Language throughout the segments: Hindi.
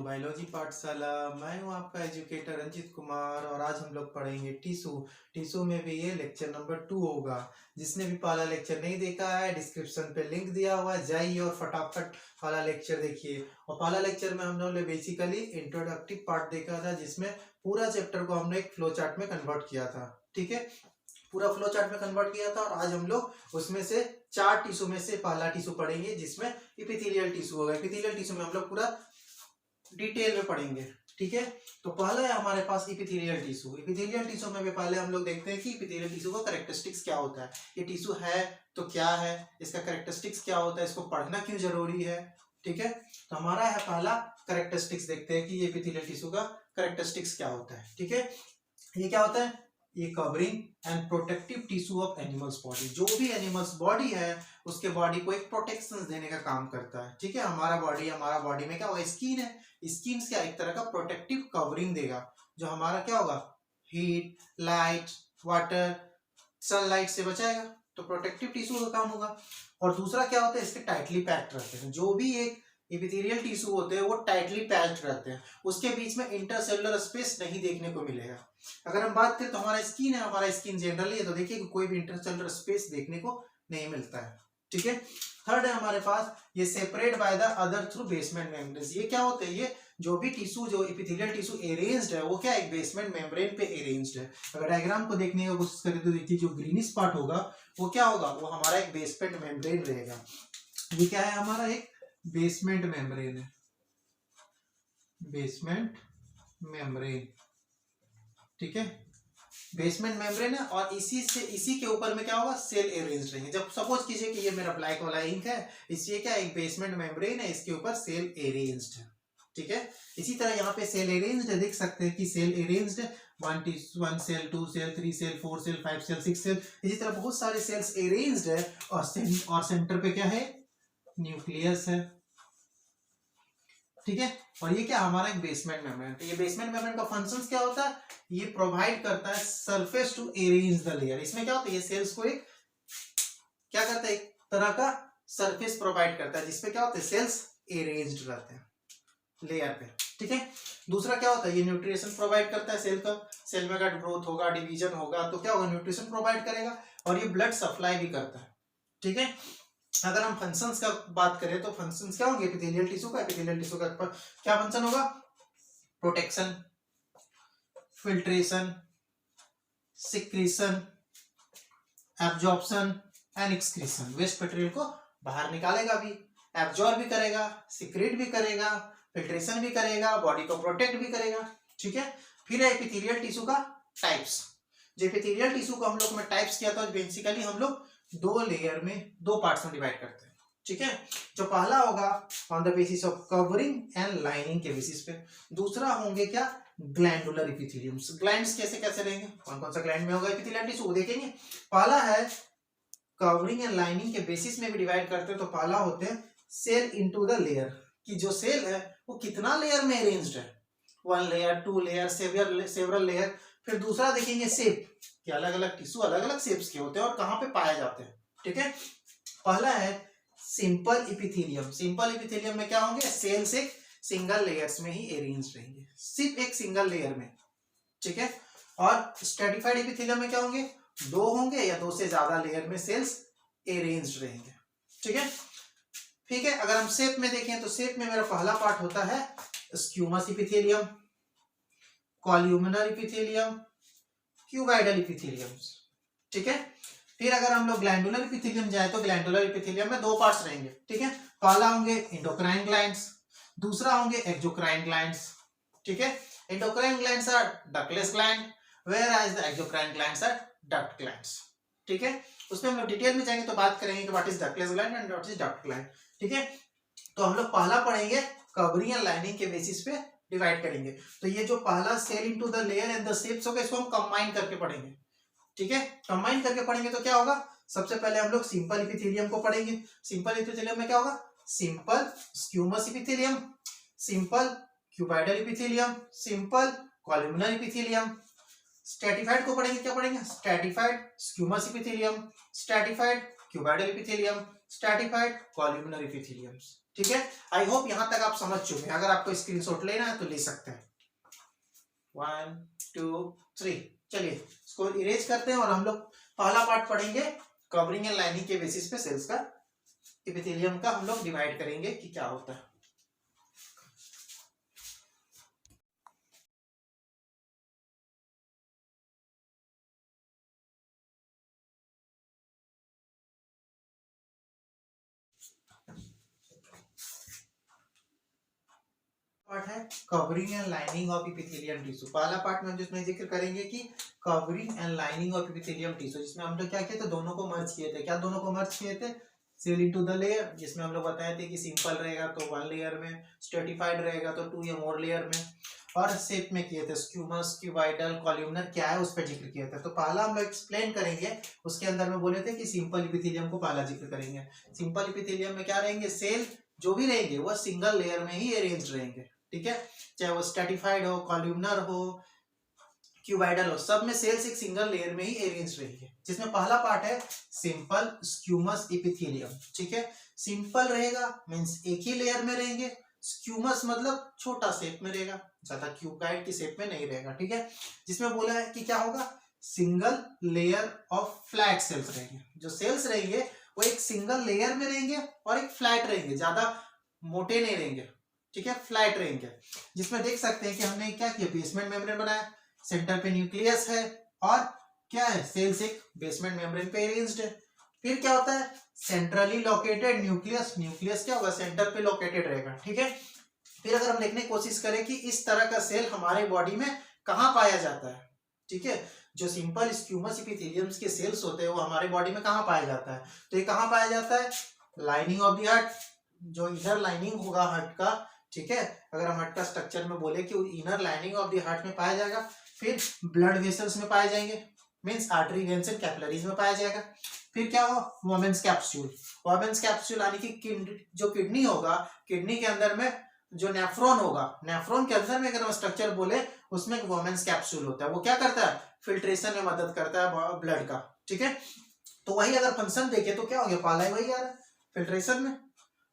टू बायोलॉजी पाठशाला। मैं हूं आपका एजुकेटर रंजित कुमार और आज हम लोग पढ़ेंगे टिश्यू। टिश्यू में भी ये लेक्चर नंबर 2 होगा। जिसने भी पहला लेक्चर नहीं देखा है डिस्क्रिप्शन पे लिंक दिया हुआ है, जाइए और फटाफट पहला लेक्चर देखिए। और पहला लेक्चर में हम लोगों ने बेसिकली इंट्रोडक्टिव पार्ट देखा था, जिसमें पूरा चैप्टर को हमने एक फ्लो चार्ट में कन्वर्ट किया था। ठीक है, पूरा फ्लो चार्ट में कन्वर्ट किया था और आज हम लोग उसमें से 4 टिश्यू में से पहला टिश्यू पढ़ेंगे, जिसमें इपिथेलियल टिश्यू होगा। इपिथेलियल टिश्यू में हम लोग पूरा डिटेल में पढ़ेंगे। ठीक है, तो पहला है हमारे पास इपिथेलियल टिश्यू। इपिथेलियल टिश्यू में भी पहले हम लोग देखते हैं कि इपिथेलियल टिश्यू का कैरेक्टरिस्टिक्स क्या होता है। ये टिश्यू है तो क्या है, इसका कैरेक्टरिस्टिक्स क्या होता है, इसको पढ़ना क्यों जरूरी है। ठीक है, तो हमारा है पहला कैरेक्टरिस्टिक्स, देखते हैं कि ये इपिथेलियल टिश्यू का कैरेक्टरिस्टिक्स क्या होता है। ठीक है, ये क्या होता है, ये covering and protective tissue of animals body. जो भी एनिमल्स बॉडी है उसके बॉडी को एक प्रोटेक्शन देने का काम करता है। ठीक है, हमारा बॉडी में क्या होगा, स्किन है। स्किन क्या एक तरह का प्रोटेक्टिव कवरिंग देगा, जो हमारा क्या होगा, हीट, लाइट, वाटर, सनलाइट से बचाएगा। तो प्रोटेक्टिव टिश्यू का काम होगा। और दूसरा क्या होता है, इसके टाइटली पैक्ड रहते हैं। जो भी एक एपिथेलियल टिश्यू होते हैं वो टाइटली पैक्ड रहते हैं, उसके बीच में इंटरसेलुलर स्पेस नहीं देखने को मिलेगा। अगर हम बात करें तो हमारा स्किन है, हमारा स्किन जनरली है तो देखिए कि कोई भी इंटरसेलुलर स्पेस देखने को नहीं मिलता है। ठीक है, थर्ड है हमारे पास ये separate by the other through basement membrane. ये क्या होते हैं, ये जो भी टिश्यू, जो एपिथेलियल टिश्यू अरेंज्ड है वो क्या एक बेसमेंट मेम्ब्रेन पे अरेंज्ड है। अगर डायग्राम को देखने की कोशिश करें तो देखिए जो ग्रीनिश पार्ट होगा वो क्या होगा, वो हमारा एक बेसमेंट मेम्ब्रेन रहेगा। ये क्या है, हमारा एक बेसमेंट मेम्ब्रेन है, बेसमेंट मेम्ब्रेन। ठीक है, बेसमेंट मेम्ब्रेन है और इसी के ऊपर में क्या होगा, सेल अरेंज्ड रहेंगे। जब सपोज कीजिए कि ये मेरा ब्लैक वाला इंक है, इसलिए क्या एक बेसमेंट मेम्ब्रेन है, इसके ऊपर सेल अरेंज्ड है। ठीक है, इसी तरह यहाँ पे सेल अरेंज्ड है, देख सकते हैं कि सेल अरेंज्ड है, 1 cell, 2 cell, 3 cell, 4 cell, 5 cell, 6 cell, इसी तरह बहुत सारे सेल्स अरेंज्ड है। और सेंटर पे क्या है, न्यूक्लियस है। ठीक है, और ये क्या हमारा एक बेसमेंट मेम्ब्रेन। तो ये बेसमेंट मेम्ब्रेन का फंक्शंस क्या होता है, ये प्रोवाइड करता है surface to arrange the layer. इसमें क्या होता है, ये सेल्स को एक क्या करता है, एक तरह का सरफेस प्रोवाइड करता है, जिसपे क्या होता है, सेल्स अरेंज्ड रहते हैं लेयर पे। ठीक है, दूसरा क्या होता है, ये न्यूट्रिशन प्रोवाइड करता है सेल का। सेल में अगर ग्रोथ होगा, डिवीजन होगा तो क्या होगा, न्यूट्रिशन प्रोवाइड करेगा। और ये ब्लड सप्लाई भी करता है। ठीक है, अगर हम फंक्शंस का बात करें तो फंक्शंस क्या होंगे एपिथेलियल टिश्यू का। एपिथेलियल टिश्यू का क्या फंक्शन होगा, protection, filtration, secretion, absorption and excretion. Waste material को बाहर निकालेगा भी, एब्जॉर्ब भी करेगा, सिक्रेट भी करेगा, फिल्ट्रेशन भी करेगा, बॉडी को प्रोटेक्ट भी करेगा। ठीक है, फिर है एपिथेलियल टिश्यू का टाइप्स। जो एपिथेलियल टिश्यू को हम लोग में टाइप्स किया था, बेसिकली हम लोग 2 लेयर में, 2 पार्ट्स में डिवाइड करते हैं। ठीक है, जो पहला होगा on the basis of covering and lining के बेसिस पे। दूसरा होंगे क्या, ग्लैंडुलर एपिथेलियम्स। ग्लैंड्स कैसे कैसे रहेंगे, कौन कौन सा ग्लैंड में होगा एपिथेलियल टिश्यू वो देखेंगे। पहला है कवरिंग एंड लाइनिंग के बेसिस में भी डिवाइड करते हैं। तो पहला होते हैं सेल इनटू द लेयर, कि जो सेल है वो कितना लेयर में अरेंज्ड है, 1 लेयर, 2 लेयर, सेवरल लेयर। फिर दूसरा देखेंगे शेप, कि अलग अलग टिश्यू अलग अलग शेप्स के होते हैं और कहां पे पाए जाते हैं। ठीक है, पहला है सिंपल एपिथेलियम। सिंपल एपिथेलियम में क्या होंगे, सेल्स एक सिंगल लेयर्स में ही अरेंज रहेंगे, सिर्फ एक सिंगल लेयर में। ठीक है, और स्ट्रेटिफाइड एपिथेलियम में क्या होंगे, 2 होंगे या 2 से ज्यादा लेयर में सेल्स अरेंज रहेंगे। ठीक है, ठीक है, अगर हम शेप में देखें तो शेप में मेरा पहला पार्ट होता है स्क्यूमस epithelium, columnar epithelium, cuboidal epithelium. ठीक है, फिर अगर हम लोग ग्लैंडुलर एपिथेलियम जाए तो ग्लैंडुलर एपिथेलियम में 2 पार्ट्स रहेंगे। ठीक है, पहला होंगे एंडोक्राइन ग्लैंड्स, दूसरा होंगे एक्सोक्राइन ग्लैंड्स। ठीक है, endocrine glands are ductless gland, whereas the exocrine glands are duct glands. ठीक है, उसमें हम लोग डिटेल में जाएंगे तो बात करेंगे कि what is ductless gland and what is duct gland. ठीक है, तो हम लोग पहला पढ़ेंगे कवरिंग एंड लाइनिंग के बेसिस पे डिवाइड करेंगे। तो ये जो पहला cell into the layer and the shapes होगा, इसको हम कंबाइन करके पढ़ेंगे। ठीक है, कंबाइन करके पढ़ेंगे तो क्या होगा, सबसे पहले हम लोग सिंपल एपिथेलियम को पढ़ेंगे। सिंपल एपिथेलियम में क्या होगा, simple squamous epithelium, simple cuboidal epithelium, simple columnar epithelium. Stratified को पढ़ेंगे, क्या पढ़ेंगे, stratified squamous epithelium, stratified cuboidal epithelium, stratified columnar epithelium. ठीक है, आई होप यहां तक आप समझ चुके हैं। अगर आपको स्क्रीनशॉट लेना है तो ले सकते हैं। 1 2 3। चलिए इसको इरेज करते हैं और हम लोग पहला पार्ट पढ़ेंगे कवरिंग एंड लाइनिंग के बेसिस पे सेल्स का एपिथेलियम का हम लोग डिवाइड करेंगे कि क्या होता है। पार्ट है covering and lining of epithelium tissue. पहला पार्ट में हम जिसमें जिक्र करेंगे कि covering and lining of epithelium tissue, जिसमें हम लोग क्या किए थे, दोनों को मर्ज किए थे। क्या दोनों को मर्ज किए थे? सेल इनटू द लेयर, जिसमें हम लोग बताए थे कि सिंपल रहेगा तो 1 लेयर में, स्ट्रेटिफाइड रहेगा तो 2 या मोर लेयर में, और शेप में किए थे स्क्यूमस, क्यूबाइडल, कॉलम्नर क्या है उस पर जिक्र किया था। तो पहला हम लोग एक्सप्लेन करेंगे, उसके अंदर में बोले थे कि सिंपल एपिथेलियम को पहला जिक्र करेंगे। सिंपल एपिथेलियम में क्या रहेंगे, सेल जो भी रहेंगे वह सिंगल लेयर में ही अरेंज रहेंगे। ठीक है, चाहे वो स्ट्रेटिफाइड हो, कॉलम्नर हो, क्यूबाइडल हो, सब में सेल्स एक सिंगल लेयर में ही अरेंज रहेंगे। जिसमें पहला पार्ट है सिंपल स्क्यूमस एपिथेलियम। ठीक है, सिंपल रहेगा मींस एक ही लेयर में रहेंगे, स्क्यूमस मतलब छोटा शेप में रहेगा, ज्यादा क्यूबाइड की शेप में नहीं रहेगा। ठीक है, जिसमें बोला है कि क्या होगा, single layer of flat sales रहेंगे। जो सेल्स रहेंगे वो एक सिंगल लेयर में रहेंगे और एक फ्लैट रहेंगे, ज्यादा मोटे नहीं रहेंगे। ठीक है, फ्लैट रहेंगे। जिसमें देख सकते हैं कि हमने क्या किया, बेसमेंट मेम्ब्रेन बनाया, सेंटर पे न्यूक्लियस है और क्या है, सेल्स एक बेसमेंट मेम्ब्रेन पे अरेंज्ड है। फिर क्या होता है, सेंट्रली लोकेटेड न्यूक्लियस। न्यूक्लियस क्या होगा, सेंटर पे लोकेटेड रहेगा। ठीक है, फिर अगर हम देखने की कोशिश करें कि इस तरह का सेल हमारे बॉडी में कहाँ पाया जाता है। ठीक है, जो सिंपल स्क्यूमस एपिथेलियम्स के सेल्स होते हैं वो हमारे बॉडी में कहाँ पाया जाता है, तो ये कहाँ पाया जाता है, लाइनिंग ऑफ द हार्ट, जो इनर लाइनिंग होगा हार्ट का। ठीक है, अगर हम हार्ट का स्ट्रक्चर में बोले कि inner lining of the heart में पाया जाएगा। फिर ब्लड वेसल्स में पाया जाएंगे, means artery veins and capillaries में पाया जाएगा। फिर क्या होगा, वोमेन्स कैप्सूल। वोमेन्स कैप्सूल यानी कि जो किडनी होगा, किडनी के अंदर में जो नेफ्रॉन होगा, नेफ्रॉन के अंदर में अगर हम स्ट्रक्चर बोले उसमें एक वोमेन्स कैप्सूल होता है। वो क्या करता है, फिल्ट्रेशन में मदद करता है ब्लड का। ठीक है, तो वही अगर फंक्शन देखे तो क्या हो गया, पाला ही वही आ रहा है फिल्ट्रेशन में।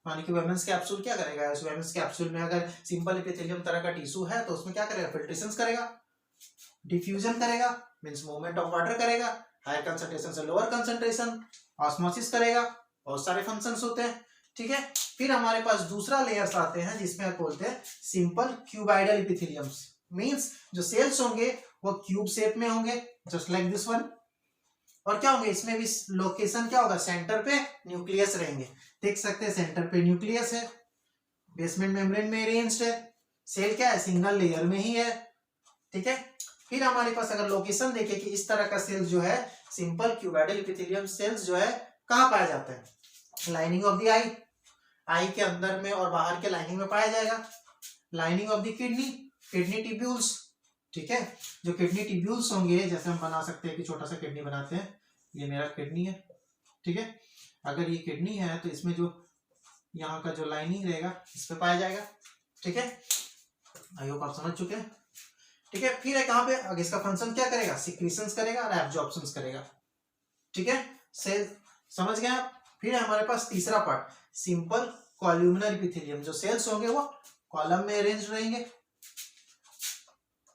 मानी कि वोमेन्स कैप्सूल क्या करेगा, इस वोमेन्स कैप्सूल में अगर सिंपल एपिथेलियम तरह का टिश्यू है तो उसमें क्या करेगा, फिल्ट्रेशन करेगा, डिफ्यूजन करेगा मींस मूवमेंट ऑफ वाटर करेगा, हायर कंसंट्रेशन से लोअर कंसंट्रेशन, ऑस्मोसिस करेगा, बहुत सारे फंक्शंस होते हैं। ठीक है, फिर हमारे पास दूसरा लेयर्स आते हैं जिसमें आप बोलते हैं सिंपल क्यूबाइडल एपिथेलियम्स। मींस जो सेल्स होंगे वो क्यूब शेप में होंगे, जस्ट लाइक दिस वन। और क्या होंगे, इसमें भी लोकेशन क्या होगा, सेंटर पे न्यूक्लियस रहेंगे। देख सकते हैं सेंटर पे न्यूक्लियस है, बेसमेंट मेम्ब्रेन में अरेंज्ड है, सेल क्या है, सिंगल लेयर में ही है। ठीक है, फिर हमारे पास अगर लोकेशन देखे कि इस तरह का सेल जो है सिंपल क्यूबाइडल एपिथेलियम सेल्स जो है कहाँ पाया जाता है, लाइनिंग ऑफ द आई, आई के अंदर में और बाहर के लाइनिंग में पाया जाएगा। Lining of the kidney, kidney tubules. ठीक है, जो किडनी ट्यूब्यूल्स होंगे, जैसे हम बना सकते हैं कि छोटा सा किडनी बनाते हैं, ये मेरा किडनी है। ठीक है, अगर ये किडनी है तो इसमें जो यहाँ का जो लाइनिंग रहेगा इस पे पाया जाएगा। ठीक है, आई होप आप समझ चुके हैं। ठीक है, फिर है कहां पे, आगे इसका फंक्शन क्या करेगा, सिक्रीशंस करेगा और एब्जॉर्प्शंस करेगा। ठीक है, सेल समझ गए आप। फिर हमारे पास तीसरा पार्ट सिंपल कॉलम्नर एपिथेलियम। जो सेल्स होंगे वो कॉलम में अरेंज रहेंगे।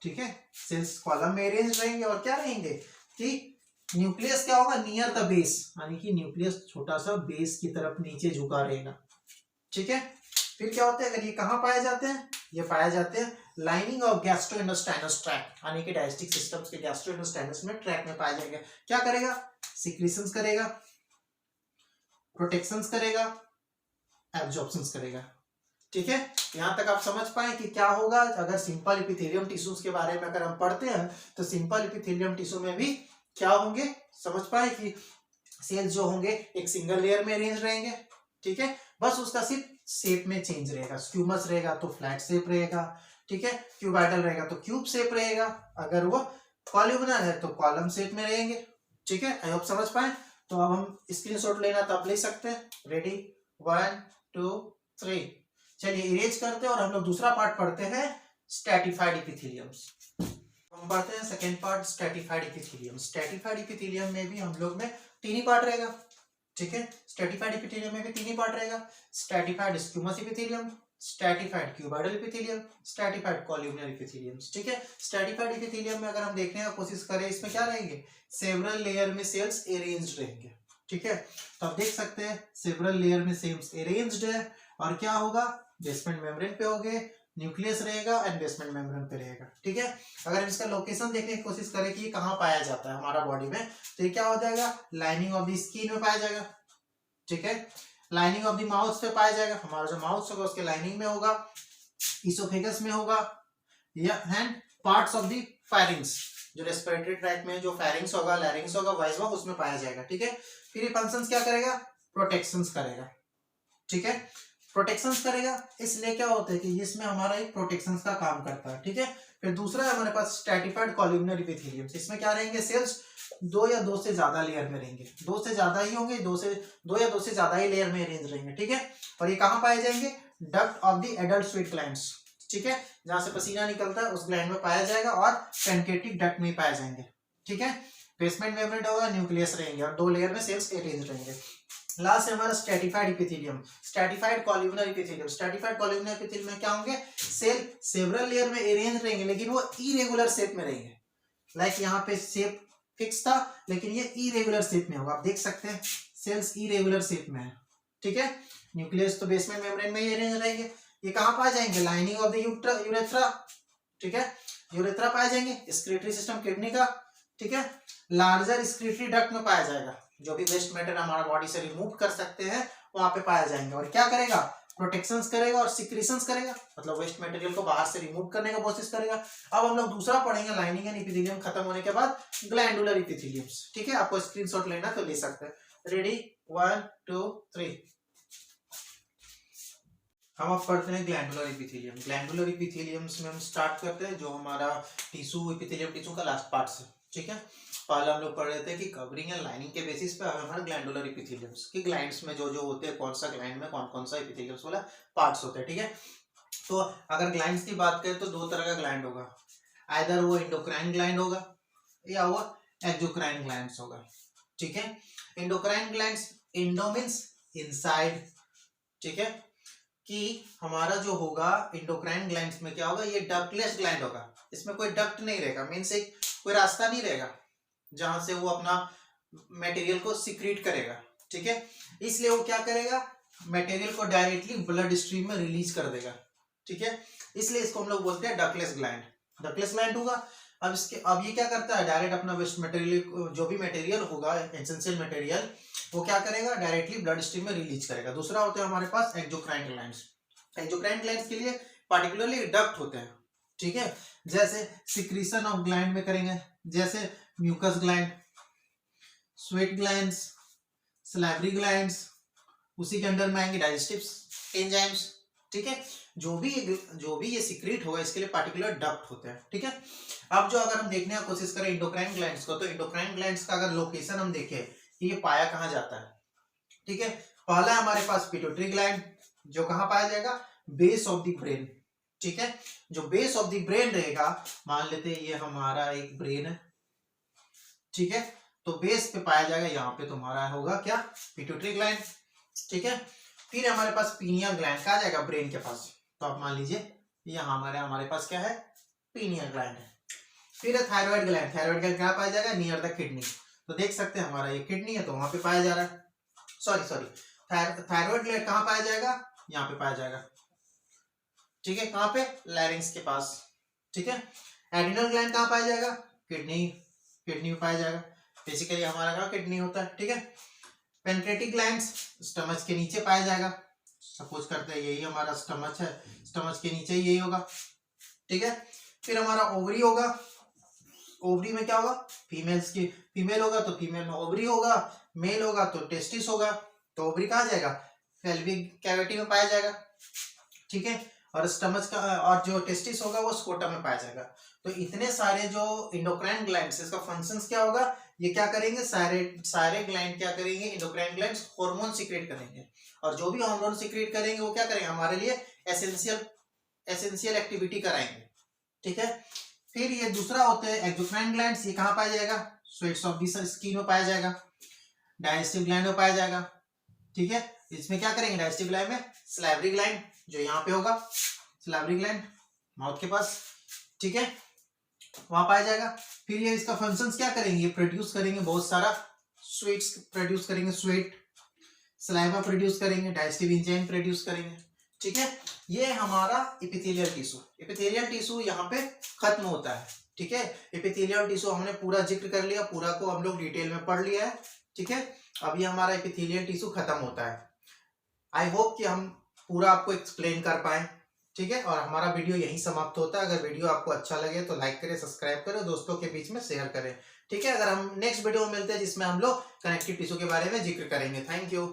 ठीक है, सेल्स कॉलम में अरेंज रहेंगे और क्या रहेंगे कि न्यूक्लियस क्या होगा, नियर द बेस, यानी कि न्यूक्लियस छोटा सा बेस की तरफ नीचे झुका रहेगा। ठीक है, फिर क्या होता है, अगर ये कहां पाए जाते हैं, ये पाए जाते हैं लाइनिंग ऑफ गैस्ट्रोइंटेस्टाइनल ट्रैक्ट, यानी कि डाइजेस्टिव सिस्टम्स के गैस्ट्रोइंटेस्टाइनल में ट्रैक में पाया जाएगा। क्या करेगा, सिक्रीशंस करेगा, प्रोटेक्शंस करेगा, एब्जॉर्प्शंस करेगा। ठीक है, यहां तक आप समझ पाए कि क्या होगा अगर सिंपल एपिथेलियम टिश्यूज के बारे में अगर हम पढ़ते हैं तो सिंपल एपिथेलियम टिश्यू में भी क्या होंगे, समझ पाए कि सेल्स जो होंगे एक सिंगल लेयर में अरेंज रहेंगे। ठीक है, बस उसका सिर्फ शेप में चेंज रहेगा, स्क्यूमस रहेगा तो फ्लैट शेप रहेगा। ठीक है, क्यूबाइडल रहेगा तो क्यूब शेप रहेगा, अगर वो कॉलम्नर है तो कॉलम शेप में रहेंगे। ठीक है, आई होप समझ पाए। तो अब हम स्क्रीनशॉट लेना तो आप ले सकते हैं। रेडी, 1 2 3। चलिए इरेज करते हैं और हम लोग दूसरा पार्ट पढ़ते हैं स्ट्रैटिफाइड एपिथेलियम्स। हम पढ़ते हैं second part stratified epithelium. Stratified epithelium में भी हम लोग में तीन ही पार्ट रहेगा। ठीक है। स्ट्रेटिफाइड एपिथेलियम में भी तीन ही पार्ट रहेगा, stratified squamous epithelium, stratified cuboidal epithelium, stratified columnar epithelium. ठीक है। स्ट्रेटिफाइड एपिथेलियम में अगर हम देखने का कोशिश करें, इसमें क्या रहेंगे, सेवरल लेयर में सेल्स अरेंज्ड रहेंगे। ठीक है। तो आप देख सकते हैं सेवरल लेयर में सेल्स अरेंज्ड है, और क्या होगा, बेसमेंट मेम्ब्रेन पे होंगे, न्यूक्लियस रहेगा एंड बेसमेंट मेम्ब्रेन पे रहेगा। ठीक है। अगर हम इसका लोकेशन देखने की कोशिश करें कि ये कहाँ पाया जाता है हमारा बॉडी में, तो ये क्या हो जाएगा, लाइनिंग ऑफ द स्किन में पाया जाएगा। ठीक है। लाइनिंग ऑफ द माउथ पे पाया जाएगा, हमारा जो माउथ होगा उसके लाइनिंग में होगा, इसोफेगस में होगा, या and parts of the pharynx, जो रेस्पिरेटरी ट्रैक्ट में जो फेरिंग्स होगा, लैरिंग्स होगा, वॉइस होगा, उसमें पाया जाएगा। ठीक है। फिर ये फंक्शंस क्या करेगा, प्रोटेक्शंस करेगा। ठीक है। प्रोटेक्शंस करेगा, इसलिए क्या होता है कि इसमें हमारा एक प्रोटेक्शंस का काम करता है। ठीक है। फिर दूसरा है हमारे पास स्ट्रेटिफाइड कॉल्यूमिनर एपिथेलियम, इसमें क्या रहेंगे, सेल्स दो या दो से ज्यादा लेयर में रहेंगे, दो से ज्यादा ही होंगे, दो या दो से ज्यादा ही लेयर में अरेंज रहेंगे। ठीक है। और ये कहाँ पाए जाएंगे, duct of the adult sweat glands. ठीक है। जहां से पसीना निकलता है उस ग्लैंड में पाया जाएगा, और पैनकेटिक डक्ट में पाए जाएंगे। ठीक है। बेसमेंट मेम्ब्रेन होगा, न्यूक्लियस रहेंगे, और दो लेयर में सेल्स अरेंज रहेंगे। लास्ट है हमारा stratified epithelium, stratified columnar epithelium. Stratified columnar epithelium में क्या होंगे, सेल सेवरल लेयर में अरेंज रहेंगे, लेकिन वो इरेगुलर शेप में रहेंगे। लाइक यहाँ पे शेप फिक्स था, लेकिन ये इरेगुलर शेप में होगा। आप देख सकते हैं सेल्स इरेगुलर शेप में है। ठीक है। न्यूक्लियस तो बेसमेंट मेम्ब्रेन में ही अरेंज रहेंगे। ये कहाँ पाए जाएंगे, लाइनिंग ऑफ द यूरेथ्रा। ठीक है। यूरेथ्रा पाए जाएंगे, एक्सक्रीटरी सिस्टम किडनी का। ठीक है। लार्जर एक्सक्रीटरी डक्ट में पाया जाएगा, जो भी वेस्ट मैटर हमारा बॉडी से रिमूव कर सकते हैं वहां पे पाया जाएंगे। और क्या करेगा, प्रोटेक्शंस करेगा और सिक्रीशंस करेगा, मतलब वेस्ट मटेरियल को बाहर से रिमूव करने का कोशिश करेगा। अब हम लोग दूसरा पढ़ेंगे, लाइनिंग एंड एपिथेलियम खत्म होने के बाद ग्लैंडुलर एपिथेलियम्स। ठीक है। आपको स्क्रीनशॉट लेना तो ले सकते हैं। रेडी, 1 2 3। हम अब पढ़ते हैं ग्लैंडुलर एपिथेलियम। ग्लैंडुलर एपिथेलियम्स में हम स्टार्ट करते हैं जो हमारा टिश्यू एपिथेलियम टिश्यू का लास्ट पार्ट है। ठीक है। पहले हम लोग पढ़ रहे थे कि कवरिंग एंड लाइनिंग के बेसिस पे हमारे ग्लैंडुलर एपिथेलियम्स की ग्लैंड्स में जो जो होते हैं, कौन सा ग्लैंड में कौन कौन सा एपिथेलियम्स वाला पार्ट्स होते हैं। ठीक है। तो अगर ग्लैंड्स की बात करें तो दो तरह का ग्लैंड होगा, आइदर वो एंडोक्राइन ग्लैंड होगा या वो एक्सोक्राइन ग्लैंड्स होगा। ठीक है। Endocrine glands, endo means inside. ठीक है। कि हमारा जो होगा एंडोक्राइन ग्लैंड्स में क्या होगा, ये डक्टलेस ग्लैंड होगा, इसमें कोई डक्ट नहीं रहेगा, मींस एक कोई रास्ता नहीं रहेगा जहां से वो अपना मटेरियल को सिक्रीट करेगा। ठीक है। इसलिए वो क्या करेगा, मटेरियल को डायरेक्टली ब्लड स्ट्रीम में रिलीज कर देगा। ठीक है। इसलिए इसको हम लोग बोलते हैं डक्टलेस ग्लैंड। डक्टलेस ग्लैंड होगा। अब ये क्या करता है, डायरेक्ट अपना वेस्ट मटेरियल जो भी मटेरियल होगा, एसेंशियल मटेरियल, वो क्या करेगा, डायरेक्टली ब्लड स्ट्रीम में रिलीज करेगा। दूसरा होता है हमारे पास एक्सोक्राइन ग्लैंड्स। एक्सोक्राइन ग्लैंड्स के लिए पार्टिकुलरली डक्ट होते हैं। ठीक है। जैसे सिक्रीशन ऑफ ग्लैंड में करेंगे, जैसे mucus gland, sweat glands, salivary glands, उसी के अंडर में आएंगे डाइजेस्टिव एंजाइम्स। ठीक है। जो भी ये सिक्रीट होगा, इसके लिए पार्टिकुलर डक्ट होते हैं। ठीक है। अब जो अगर हम देखने की कोशिश करें इंडोक्राइन ग्लैंड्स को, तो इंडोक्राइन ग्लैंड्स का अगर लोकेशन हम देखें कि ये पाया कहाँ जाता है। ठीक है। पहला हमारे पास पिट्यूटरी ग्लैंड, जो कहाँ पाया जाएगा, बेस ऑफ द ब्रेन। ठीक है। जो बेस ऑफ द ब्रेन रहेगा, मान लेते हैं ये हमारा एक ब्रेन है। ठीक है। तो बेस पे पाया जाएगा, यहाँ पे तुम्हारा होगा क्या, पिट्यूटरी ग्लैंड। ठीक है। फिर हमारे पास पीनियल ग्लैंड कहा जाएगा ब्रेन के पास, तो आप मान लीजिए यहाँ हमारे पास क्या है, पीनियल ग्लैंड है। फिर है थायराइड ग्लैंड। थायराइड ग्लैंड कहाँ पाया जाएगा, नियर द किडनी। तो देख सकते हैं हमारा ये किडनी है, तो वहां पे पाया जा रहा है। सॉरी थायराइड ग्लैंड कहाँ पाया जाएगा, यहाँ पे पाया जाएगा। ठीक है। कहाँ पे, लैरिंग्स के पास। ठीक है। एडिनल ग्लैंड कहाँ पाया जाएगा, किडनी में पाया जाएगा। बेसिकली हमारा कहाँ किडनी होता है। ठीक है। पेनक्रेटिक ग्लैंड्स स्टमच के नीचे पाया जाएगा। सपोज करते हैं यही हमारा स्टमच है, स्टमच के नीचे यही होगा। ठीक है। फिर हमारा ओवरी होगा। ओवरी में क्या होगा, फीमेल होगा तो फीमेल में ओवरी होगा, मेल होगा तो टेस्टिस होगा। तो ओवरी कहाँ जाएगा, पेल्विक कैविटी में पाया जाएगा। ठीक है। और स्टमच का और जो टेस्टिस होगा वो स्कोटम में पाया जाएगा। तो इतने सारे जो इंडोक्राइन ग्लैंड्स, इसका फंक्शंस क्या होगा, ये क्या करेंगे, सारे ग्लैंड क्या करेंगे, इंडोक्राइन ग्लैंड्स हार्मोन सीक्रेट करेंगे। और जो भी हार्मोन सीक्रेट करेंगे वो क्या करेंगे, हमारे लिए एसेंशियल एक्टिविटी कराएंगे। ठीक है। फिर ये दूसरा होता है एक्सोक्राइन ग्लैंड्स। ये कहाँ पाया जाएगा, स्वेट्स ऑफ द स्किन में पाया जाएगा। डाइजेस्टिव ग्लैंड में पाया जाएगा। ठीक है, इसमें क्या करेंगे, डाइजेस्टिव ग्लैंड में सलाइवरी ग्लैंड जो यहाँ पे होगा, सलाइवरी ग्लैंड माउथ के पास, ठीक है, वहां पाया जाएगा। फिर ये इसका फंक्शंस क्या करेंगे, ये प्रोड्यूस करेंगे बहुत सारा स्वीट्स प्रोड्यूस करेंगे, स्वीट सलाइवा प्रोड्यूस करेंगे, डाइजेस्टिव एंजाइम प्रोड्यूस करेंगे। ठीक है, ये हमारा एपिथेलियल टिश्यू, एपिथेलियल टिश्यू यहाँ पे खत्म होता है। ठीक है, एपिथेलियल टिश्यू हमने पूरा जिक्र कर लिया, पूरा को हम लोग डिटेल में पढ़ लिया है। ठीक है, अभी हमारा एपिथेलियल टिश्यू खत्म होता है। आई होप कि हम पूरा आपको एक्सप्लेन कर पाए। ठीक है, और हमारा वीडियो यहीं समाप्त होता है। अगर वीडियो आपको अच्छा लगे तो लाइक करें, सब्सक्राइब करें, दोस्तों के बीच में शेयर करें। ठीक है, अगर हम नेक्स्ट वीडियो में मिलते हैं जिसमें हम लोग कनेक्टिव टिश्यू के बारे में जिक्र करेंगे। Thank you.